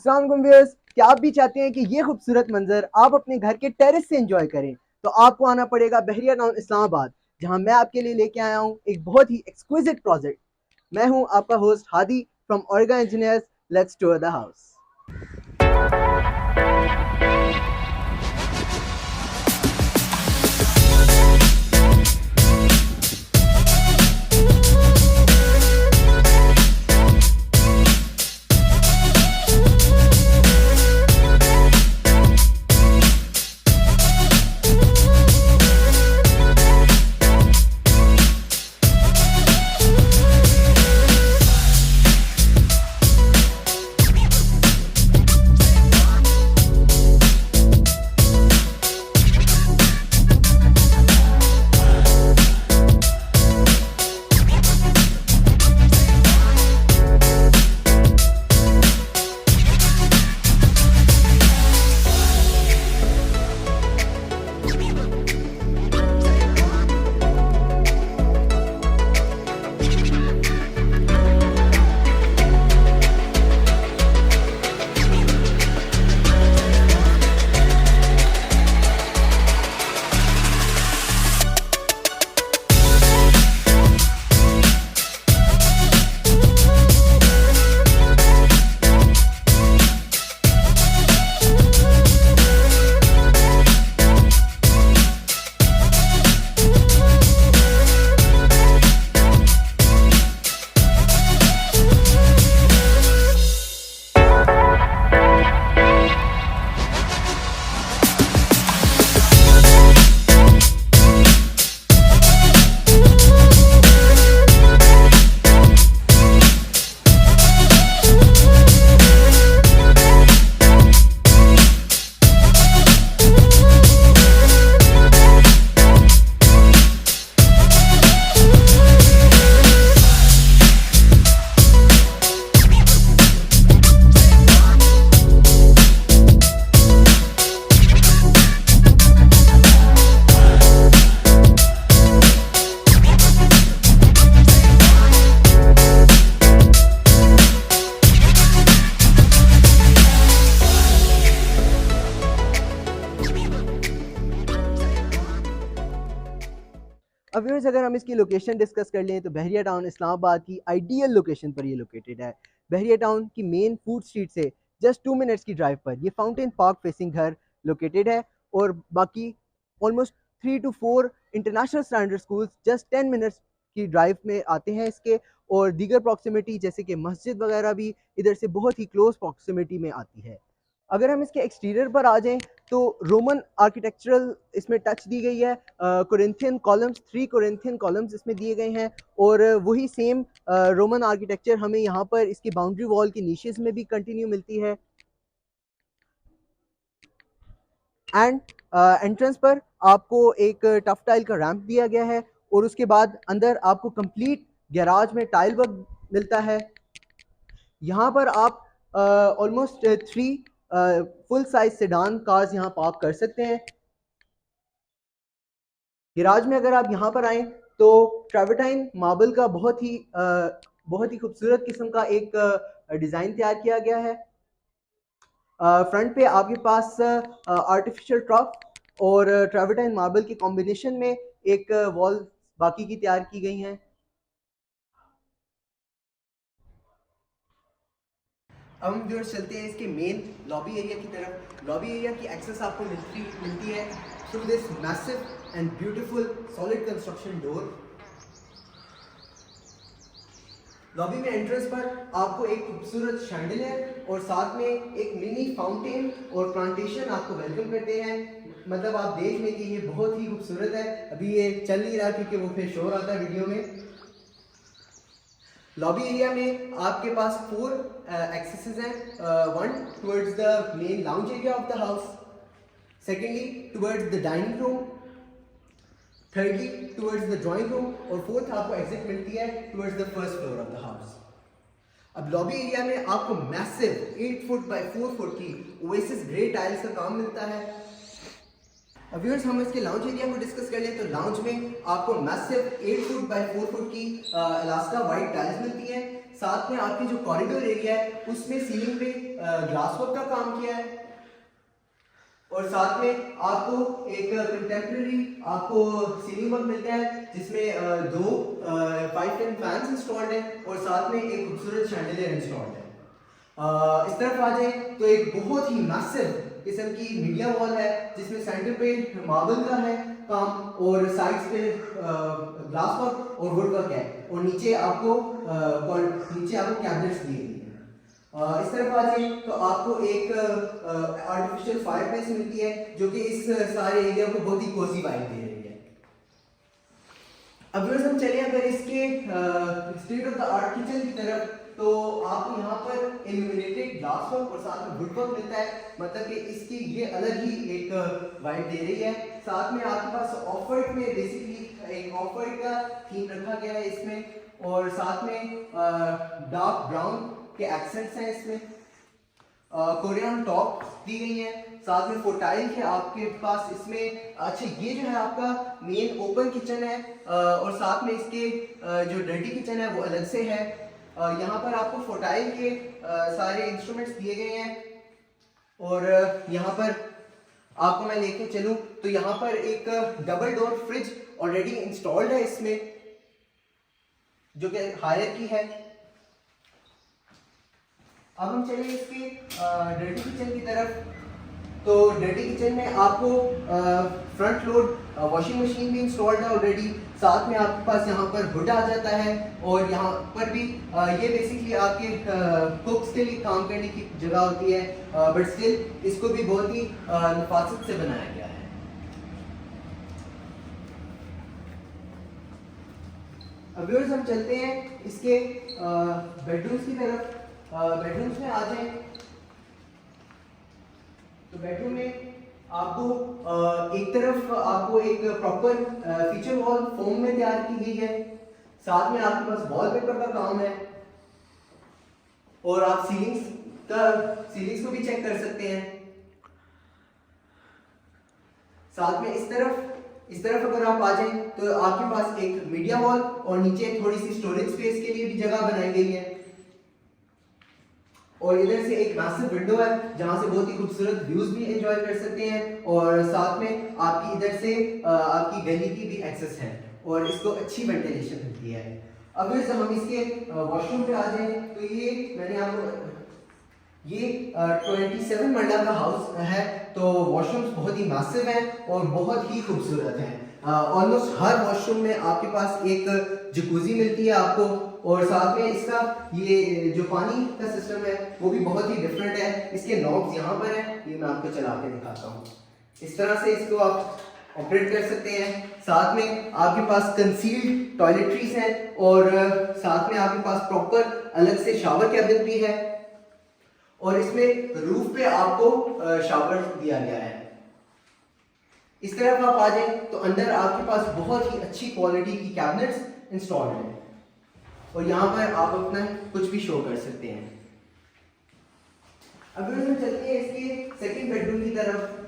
अस्सलाम वालेकुम व्यूअर्स, क्या आप भी चाहते हैं कि ये खूबसूरत मंजर आप अपने घर के टेरेस से एंजॉय करें? तो आपको आना पड़ेगा बहरिया टाउन इस्लामाबाद, जहां मैं आपके लिए लेके आया हूं एक बहुत ही एक्सक्विजिट प्रोजेक्ट। मैं हूं आपका host Hadi from Orga engineers. Let's tour the house. अब व्यूअर्स, अगर हम इसकी लोकेशन डिस्कस कर लें तो बहरिया टाउन इस्लामाबाद की आइडियल लोकेशन पर ये लोकेटेड है। बहरिया टाउन की मेन फूड स्ट्रीट से जस्ट 2 मिनट्स की ड्राइव पर ये फाउंटेन पार्क फेसिंग घर लोकेटेड है, और बाकी almost 3 to 4 international standard schools just 10 minutes की ड्राइव में आते हैं इसके, और दीगर प्रॉक्सिमिटी जैसे कि मस्जिद वगैरह भी इधर से बहुत ही क्लोज प्रॉक्सिमिटी में आती है। अगर हम इसके एक्सटीरियर पर आ जाएं तो रोमन आर्किटेक्चरल इसमें टच दी गई है। कोरिंथियन कॉलम्स, 3 कोरिंथियन कॉलम्स इसमें दिए गए हैं, और वही सेम रोमन आर्किटेक्चर हमें यहाँ पर इसकी बाउंड्री वॉल की नीशेस में भी कंटिन्यू मिलती है। एंड एंट्रेंस पर आपको एक टफ टाइल का रैंप दिया गया है, और उसके बाद अंदर आपको कंप्लीट गैराज में टाइल वर्क मिलता है। यहाँ पर आप almost 3 full size sedan cars यहाँ पार्क कर सकते हैं। गैराज में अगर आप यहाँ पर आएँ तो ट्रेवर्टाइन मार्बल का बहुत ही खूबसूरत किस्म का एक डिज़ाइन तैयार किया गया है। फ्रंट पे आपके पास आर्टिफिशियल ट्रफ और ट्रेवर्टाइन मार्बल के कॉम्बिनेशन में एक वॉल बाकी की तैयार की गई हैं। अब हम जो चलते हैं इसके मेन लॉबी एरिया की तरफ। लॉबी एरिया की एक्सेस आपको मिलती है through this massive and beautiful solid construction door. Lobby में एंट्रेंस पर आपको एक खूबसूरत शैंडलियर और साथ में एक मिनी फाउंटेन और प्लांटेशन आपको वेलकम करते हैं। मतलब आप देख लें कि ये बहुत ही खूबसूरत है। अभी ये चल नहीं रहा क्योंकि वो फिर शोर आता है वीडियो में। लॉबी एरिया में आपके पास 4 एक्सेसेस हैं। 1 towards the main lounge area of the house, secondly towards the dining room, thirdly towards the drawing room, और फोर्थ आपको एग्जिट मिलती है towards the first floor of the house. अब lobby area में आपको मैसिव 8 फुट बाय 4 फुट की oasis grey tiles का काम मिलता है। अब व्यूअर्स, हम इसके लाउंज एरिया को डिस्कस कर लें तो लाउंज में आपको मैसिव 8 फुट बाय 4 फुट की अलास्का वाइट टाइल्स मिलती हैं। साथ में आपकी जो कॉरिडोर एरिया है उसमें सीलिंग पे ग्लास वर्क का काम किया है और साथ में आपको एक कंटेम्प्रेरी आपको सीलिंग वर्क मिलता है जिसमें दो 510 फैंस इंस्टॉल्ड है और साथ में एक खूबसूरत शैंडलियर इंस्टॉल्ड है। इस तरफ आ जाए तो एक बहुत ही मैसिव किस्म की मीडिया वॉल है जिसमें सेंटर पे मार्बल का है काम और साइड्स पे ग्लास वर्क और वुड वर्क है और नीचे आपको कैबिनेट्स दिए गए हैं। इस तरफ आ जाए तो आपको एक आर्टिफिशियल फायर प्लेस मिलती है जो कि इस सारे एरिया को बहुत ही कोजी वाइब दे रही है। अब हम चले अगर इसके state of the art kitchen की तरफ तो आपको यहाँ पर इल्यूमिनेटेड ग्लास वर्क और साथ में वुड वर्क मिलता है, मतलब कि इसकी ये अलग ही एक वाइब दे रही है। साथ में आपके पास ऑफ वाइट में बेसिकली एक ऑफ वाइट का थीम रखा गया है इसमें और साथ में डार्क ब्राउन के एक्सेंट्स हैं इसमें। कोरियन टॉप दी गई है, साथ में फोटाइल के आपके पास इसमें। अच्छा ये जो है आपका मेन ओपन किचन है और साथ में इसके जो डर्टी किचन है वो अलग से है। यहाँ पर आपको फोटाइल के सारे इंस्ट्रूमेंट्स दिए गए हैं और यहाँ पर आपको मैं लेके चलूँ तो यहाँ पर एक double door fridge already installed है इसमें जो कि हायर की है। अब हम चले इसके डर्टी किचन की तरफ तो डर्टी किचन में आपको फ्रंट लोड वॉशिंग मशीन भी इंस्टॉल्ड है ऑलरेडी। साथ में आपके पास यहाँ पर हुड आ जाता है और यहाँ पर भी ये बेसिकली आपके कुक्स के लिए काम करने की जगह होती है बट स्टिल इसको भी बहुत ही नफासत से बनाया गया है। अब व्यूअर्स हम चलते हैं इसके बेडरूम्स की तरफ। बेडरूम्स में आ जाएं तो बेडरूम में आपको एक तरफ आपको एक प्रॉपर फीचर वॉल फोम में तैयार की गई है, साथ में आपके पास वॉलपेपर का काम है और आप सीलिंग्स को भी चेक कर सकते हैं। साथ में इस तरफ अगर आप आ जाएं तो आपके पास एक मीडिया वॉल और नीचे थोड़ी सी स्टोरेज स्पेस के लिए भी जगह बनाई गई है और इधर से एक मैसिव विंडो है जहां से बहुत ही खूबसूरत व्यूज भी एंजॉय कर सकते हैं और साथ में आपकी इधर से आपकी गली की भी एक्सेस है और इसको अच्छी वेंटिलेशन मिलती है। अब हम इसके वॉशरूम पे आ जाएं तो ये मैंने आपको ये 27 मरला का हाउस है तो वॉशरूम्स बहुत ही मैसिव हैं और बहुत ही खूबसूरत हैं। ऑलमोस्ट हर वॉशरूम में आपके पास एक जकूजी मिलती है आपको और साथ में इसका ये जो पानी का सिस्टम है वो भी बहुत ही डिफरेंट है। इसके नॉब्स यहाँ पर हैं, ये मैं आपको चला के दिखाता हूँ। इस तरह से इसको आप ऑपरेट कर सकते हैं। साथ में आपके पास कंसील्ड टॉयलेटरीज हैं और साथ में आपके पास प्रॉपर अलग से शावर कैबिन भी है और इसमें रूफ पे आपको शावर दिया गया है। इस तरफ आप आ जाएं तो अंदर आपके पास बहुत ही अच्छी क्वालिटी की कैबिनेट्स इंस्टॉल्ड हैं और यहाँ पर आप अपना कुछ भी शो कर सकते हैं। अब हम चलते हैं इसके सेकंड बेडरूम की तरफ।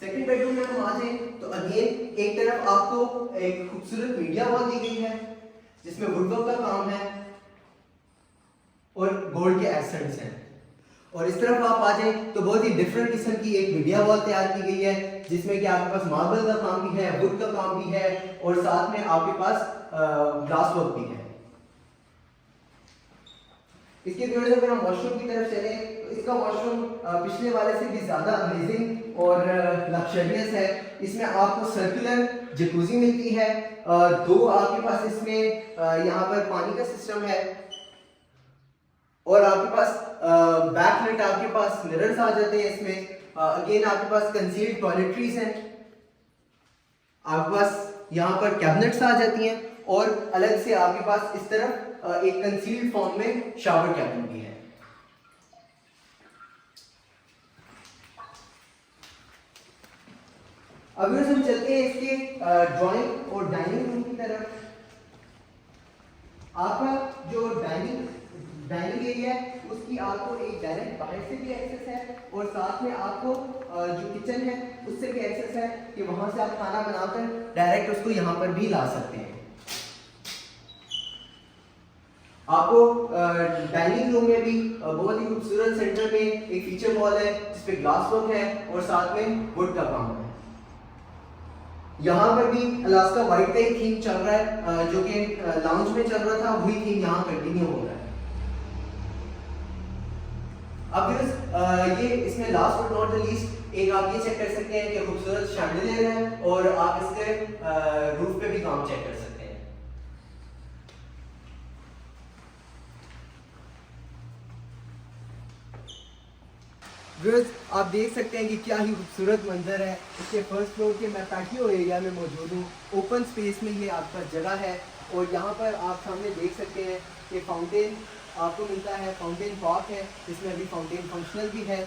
सेकंड बेडरूम में हम आ जाएं तो अगेन एक तरफ आपको एक खूबसूरत मीडिया वॉल दी गई है जिसमें वुडवर्क का काम है और गोल्ड के एक्सेंट्स हैं और इस तरफ आप आ जाएं तो बहुत ही डिफरेंट किस्म की एक मीडिया वॉल तैयार की गई है जिसमें कि आपके पास मार्बल का काम भी है, वुड का काम भी है और साथ में आपके पास ग्लास वर्क भी है। इसके थोड़े से अगर हम वॉशरूम की तरफ चले तो इसका वॉशरूम पिछले वाले से भी ज्यादा अमेजिंग और लग्जरियस है। इसमें आपको सर्कुलर जकूजी मिलती है, दो आपके पास इसमें यहाँ पर पानी का सिस्टम है और आपके पास बैकलाइट आपके पास मिरर्स आ जाते हैं इसमें। अगेन आपके पास कंसील्ड टॉयलेटरीज हैं, आपके पास यहाँ पर कैबिनेट्स आ जाती हैं और अलग से आपके पास इस तरफ एक कंसील्ड फॉर्म में शावर कैबिन भी है। अब हम चलते हैं इसके ड्राइंग और डाइनिंग रूम की तरफ। आपका जो डाइनिंग एरिया है उसकी आपको एक डायरेक्ट बाहर से भी एक्सेस है और साथ में आपको जो किचन है उससे भी एक्सेस है कि वहां से आप खाना बनाकर डायरेक्ट उसको यहाँ पर भी ला सकते हैं। आपको डाइनिंग रूम में भी बहुत ही खूबसूरत सेंटर में एक फीचर वॉल है जिसपे ग्लास वर्क है और साथ में वुड का काम है। यहाँ पर भी अलास्का व्हाइट का एक थीम चल रहा है, जो कि लाउंज में चल रहा था, वही थीम यहाँ कंटिन्यू हो रहा है। अब ये इसमें last but not the least एक आप ये चेक कर सकते हैं कि खूबसूरत शैंडलियर है और आप इसके रूफ पे भी काम चेक कर सकते हैं। व्यूअर्स, आप देख सकते हैं कि क्या ही खूबसूरत मंजर है। इसके फर्स्ट फ्लोर के मैं पैटियो एरिया में मौजूद हूँ। ओपन स्पेस में ये आपका जगह है और यहाँ पर आप सामने देख सकते हैं कि फाउंटेन आपको मिलता है, फाउंटेन पार्क है जिसमें अभी फाउंटेन फंक्शनल भी है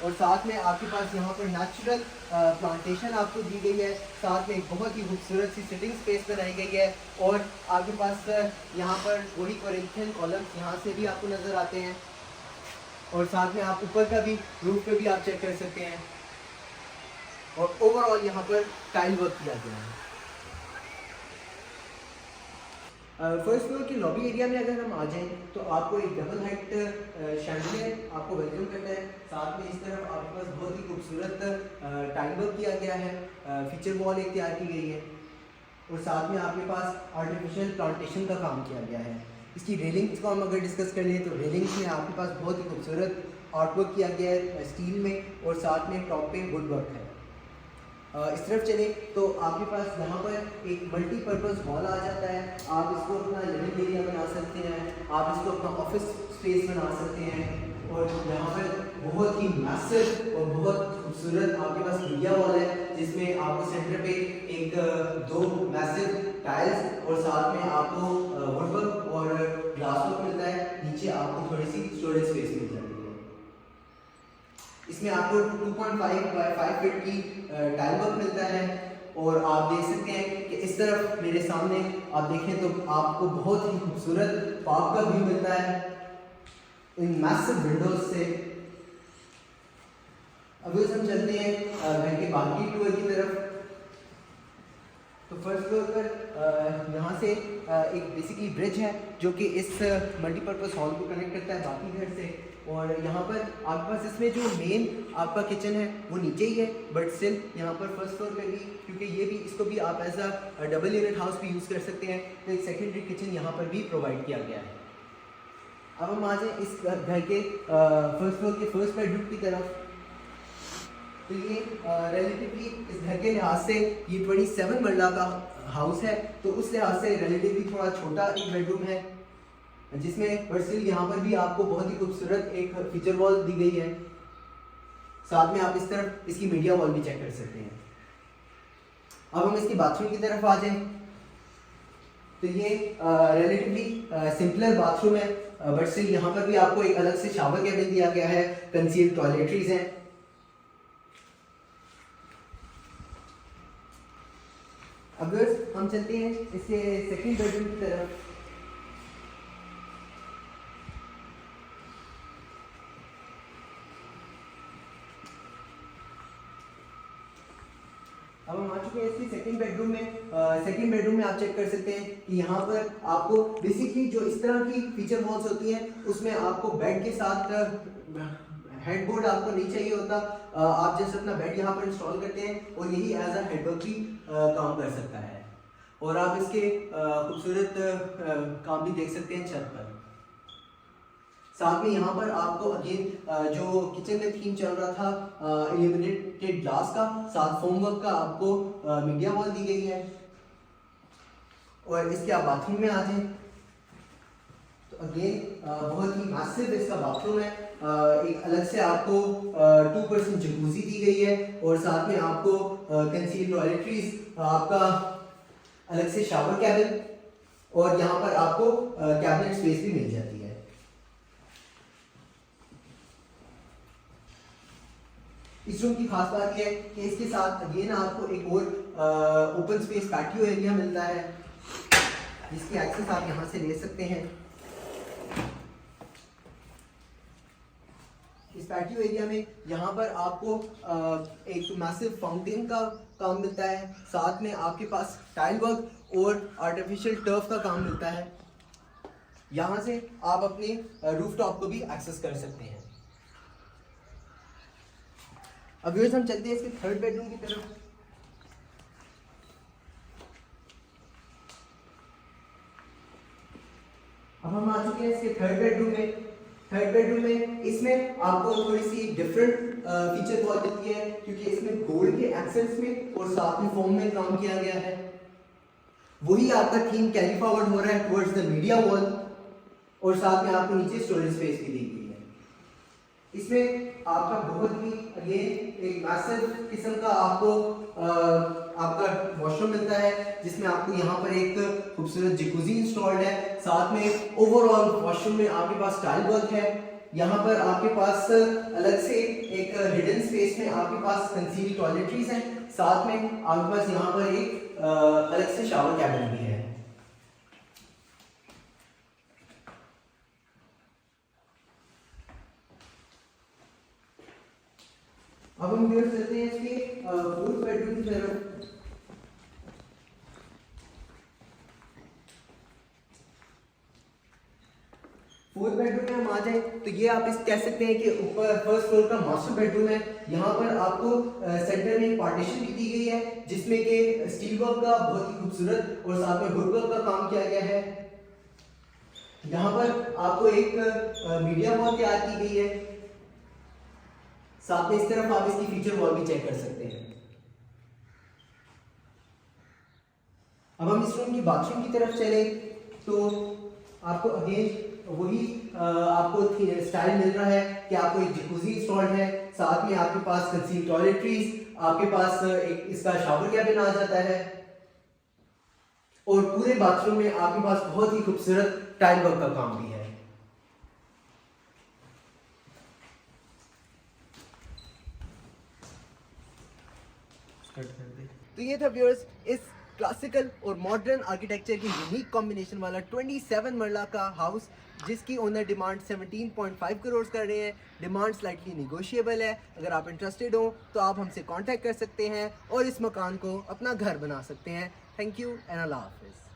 और साथ में आपके पास यहाँ पर नेचुरल प्लांटेशन आपको दी गई है। साथ में एक बहुत ही खूबसूरत सी सिटिंग स्पेस बनाई गई है और आपके पास यहाँ पर वही कोरिंथियन कॉलम्स यहाँ से भी आपको नज़र आते हैं और साथ में आप ऊपर का भी रूफ पे भी आप चेक कर सकते हैं और ओवरऑल यहाँ पर टाइल वर्क किया गया है। फर्स्ट फ्लोर की लॉबी एरिया में अगर हम आ जाएं तो आपको एक डबल हाइट शैंडलियर आपको वेलकम करता है। साथ में इस तरफ आपके पास बहुत ही खूबसूरत टाइल वर्क किया गया है, फीचर वॉल एक तैयार की गई है और साथ में आपके पास आर्टिफिशियल प्लांटेशन का काम किया गया है। इसकी रेलिंग्स को हम अगर डिस्कस कर लें तो रेलिंग्स में आपके पास बहुत ही खूबसूरत आर्टवर्क किया गया है स्टील में और साथ में टॉप पे वुड वर्क है। इस तरफ चले तो आपके पास यहाँ पर एक मल्टीपर्पज़ हॉल आ जाता है। आप इसको अपना लिविंग एरिया बना सकते हैं, आप इसको अपना ऑफिस स्पेस बना सकते हैं और यहाँ पर बहुत ही मैसिव और बहुत खूबसूरत आपके पास मीडिया वॉल है जिसमें आपको सेंटर पे एक दो मैसिव टाइल्स और साथ में आपको वुडवर्क और ग्लास वर्क मिलता है। नीचे आपको थोड़ी सी स्टोरेज स्पेस मिल जाती है। इसमें आपको 2.5 बाय 5 फीट की टाइल वर्क मिलता है और आप देख सकते हैं कि इस तरफ मेरे सामने आप देखें तो आपको बहुत ही खूबसूरत पार्क का व्यू मिलता है इन मैसिव विंडोज से। अभी हम चलते हैं घर के बाकी टूर की तरफ। तो फर्स्ट फ्लोर पर यहाँ से एक बेसिकली ब्रिज है जो कि इस मल्टीपर्पज़ हॉल को कनेक्ट करता है बाकी घर से और यहाँ पर आपके पास इसमें जो मेन आपका किचन है वो नीचे ही है बट स्टिल यहाँ पर फर्स्ट फ्लोर पे भी, क्योंकि ये भी इसको भी आप as a double unit house भी यूज़ कर सकते हैं, तो एक सेकेंडरी किचन यहाँ पर भी प्रोवाइड किया गया है। अब हम आ जाए इस घर के फर्स्ट फ्लोर के फर्स्ट बेडरूम की तरफ। तो ये रिलेटिवली इस घर के लिहाज से ये 27 मरला का हाउस है, तो उस लिहाज से रिलेटिवली थोड़ा छोटा एक बेडरूम है जिसमें पर स्टिल यहाँ पर भी आपको बहुत ही खूबसूरत एक फीचर वॉल दी गई है। साथ में आप इस तरफ इसकी मीडिया वॉल भी चेक कर सकते हैं। अब हम इसकी बाथरूम की तरफ आ जाएं तो ये रिलेटिवली सिंपलर बाथरूम है बट स्टिल यहाँ पर भी आपको एक अलग से शावर कैबिन दिया गया है, कंसील्ड टॉयलेटरीज हैं। अगर हम चलते हैं इससे सेकंड बेडरूम की तरफ। अब हम आ चुके हैं इसकी सेकंड बेडरूम में। सेकंड बेडरूम में आप चेक कर सकते हैं कि यहाँ पर आपको बेसिकली जो इस तरह की फीचर वॉल्स होती हैं उसमें आपको बेड के साथ हेडबोर्ड आपको नहीं चाहिए होता। आप जैसे अपना बेड यहाँ पर इंस्टॉल करते हैं और यही एज अ हेडवर्क भी काम कर सकता है और आप इसके खूबसूरत काम भी देख सकते हैं छत पर। साथ में यहाँ पर आपको अगेन जो किचन में थीम चल रहा था इल्यूमिनेटेड ग्लास का, साथ फोम वर्क का आपको मीडिया वॉल दी गई है। और इसके आप बाथरूम में आ जाएं तो अगेन बहुत ही मैसिव इसका बाथरूम है। एक अलग से आपको 2% जकूजी दी गई है और साथ में आपको कंसील्ड टॉयलेटरीज, आपका अलग से शावर कैबिन और यहाँ पर आपको कैबिनेट स्पेस भी मिल जाती है। इस रूम की खास बात यह है कि इसके साथ अगेन आपको एक और ओपन स्पेस पैटियो एरिया मिलता है जिसकी एक्सेस आप यहाँ से ले सकते हैं। इस पैटियो एरिया में यहाँ पर आपको एक मैसिव फाउंटेन का काम मिलता है, साथ में आपके पास टाइल वर्क और आर्टिफिशियल टर्फ का काम मिलता है। यहाँ से आप अपने रूफटॉप को भी एक्सेस कर सकते हैं। अब व्यूअर्स हम चलते हैं इसके थर्ड बेडरूम की तरफ। अब हम आ चुके हैं इसके थर्ड बेडरूम में। थर्ड बेडरूम में इसमें आपको थोड़ी सी डिफरेंट फीचर वॉल मिलती है, क्योंकि इसमें गोल्ड के एक्सेंट्स में और साथ में फोम में काम किया गया है। वही आपका थीम कैरी फॉरवर्ड हो रहा है टुवर्ड्स द मीडिया वॉल, और साथ में आपको नीचे स्टोरेज स्पेस भी दी गई है। इसमें आपका बहुत ही अगेन एक मैसिव किस्म का आपको आपका वॉशरूम मिलता है, जिसमें आपको यहाँ पर एक खूबसूरत जकूजी इंस्टॉल्ड है। साथ में ओवरऑल वॉशरूम में आपके पास टाइल वर्क है। यहाँ पर आपके पास अलग से एक हिडन स्पेस में आपके पास कंसील्ड टॉयलेटरीज हैं। साथ में आपके पास यहाँ पर एक अलग से शावर कैबिन भी है। अब हम व्यूअर्स चलते हैं इसके फोर्थ बेडरूम की तरफ। फोर्थ बेडरूम में हम आ जाए तो ये आप इस कह सकते हैं कि ऊपर फर्स्ट फ्लोर का मास्टर बेडरूम है। यहाँ पर आपको सेंटर में पार्टीशन भी दी गई है, जिसमें कि स्टील वर्क का बहुत ही खूबसूरत और साथ में वुड वर्क का काम किया गया है। यहाँ पर आपको एक मीडिया वॉल तैयार की गई है। साथ में इस तरफ आप इसकी फीचर वॉल भी चेक कर सकते हैं। अब हम इस रूम की बाथरूम की तरफ चले तो आपको अगेन वही आपको स्टाइल मिल रहा है कि आपको एक जकूजी इंस्टॉल्ड है। साथ में आपके पास कंसील्ड टॉयलेटरीज, आपके पास एक इसका शावर कैबिन आ जाता है, और पूरे बाथरूम में आपके पास बहुत ही खूबसूरत टाइल वर्क का काम भी है। तो ये था व्यूअर्स इस क्लासिकल और मॉडर्न आर्किटेक्चर की यूनिक कॉम्बिनेशन वाला 27 मरला का हाउस, जिसकी ओनर डिमांड 17.5 करोड़ कर रहे हैं। डिमांड स्लाइटली निगोशिएबल है। अगर आप इंटरेस्टेड हो तो आप हमसे कांटेक्ट कर सकते हैं और इस मकान को अपना घर बना सकते हैं। थैंक यू एंड अल्लाह हाफिज़।